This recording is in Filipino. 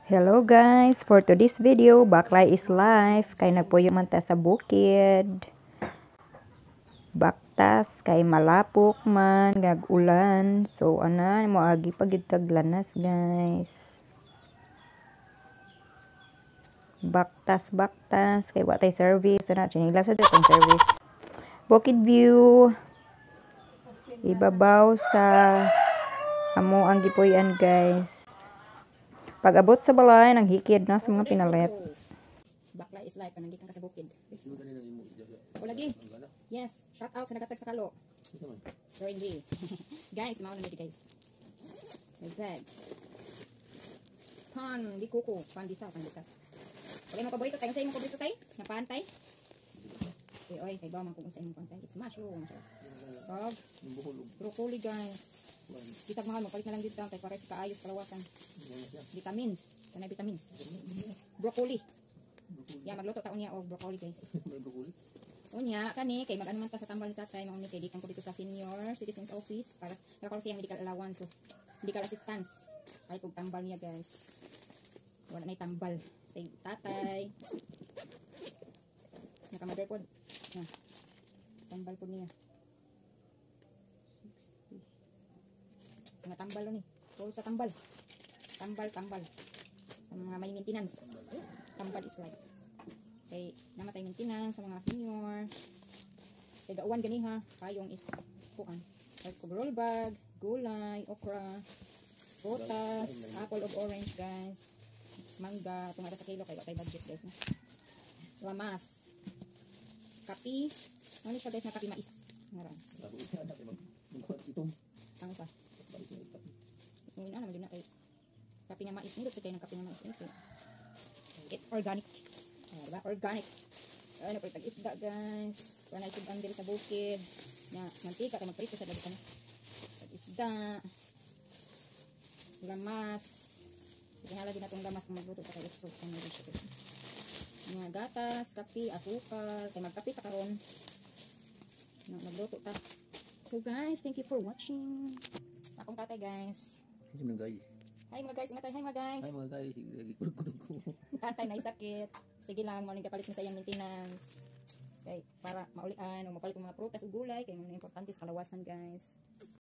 Hello guys, for today's video, Baklay is live. Kay nagpuyo man ta sa bukid. Baktas kay malapok man gag-ulan. So ana mo agi pagid taglanas guys. Baktas kay wa tay service ana chinila sa datong service. Bukid view. Ibabaw sa amo ang gipuy-an guys. Pag-abot sa balay, nang hikid na sa mga pinalet. Baklay is life, pananggitan ka sa bukid. O lagi. Yes, shout out sa nagatag sa kalo. During G. Guys, mao na guys. Exact. Pan, di kuko, pan di sa. Okay, mo paborito tayo. Sa imong paborito tayo? Na pantay? Oy, kay ba man kung sa imong pantay. It's mushroom. Broccoli guys. Kitag mahal mo, palit na lang dito kay para sa kaayos kalawasan. Vitamins, kanay vitamins. Broccoli. Ya, magluto taon niya og broccoli guys. Unya kani kay mag-ano man ta sa tambal ni tatay, mao ni kay gikan ko dito sa senior citizens office para gakaroon siya medical allowance, so medical assistance. Ay kog tambal niya guys. Wala nay tambal sa tatay. Naka-mother pod. Tambal pod niya. Mga tambal ni. Puro sa tambal. Tambal. Sa mga may maintenance. Tambal is like. Kay namatay maintenance sa mga senior. Kay gauwan gani ha. Payong is kuan. Like roll bag, gulay, okra, botas, apple of orange guys. Mangga, tumara sa kilo kay watay budget guys. Lamas. Kapi. Ano siya guys na kapi mais. Ngaran. Ang sa ngayon na naman din na kay kape nga mais. Nindot kayo ng kape nga mais. It's organic. Diba? Organic. Ano pa itag isda guys. Para na isudang diri sa bukid. Na mantika kay magprito sa labi ka na. Isda. Lamas. Ikinalagin na itong lamas kung magluto sa kayo. So, kung may siya. Nga gatas, kape, asukal. Kay magkape ta karon. Magluto ta. So guys, thank you for watching. Akong tatay guys. Hi mga guys, ingatay. Hi mga guys. Hi mga guys, kurog ko. Tatay na sakit. Sige lang, morning kapalit mo sa iyang maintenance. Okay, para maulian o mapalit ko mga prutas o gulay. Kaya importante sa kalawasan guys.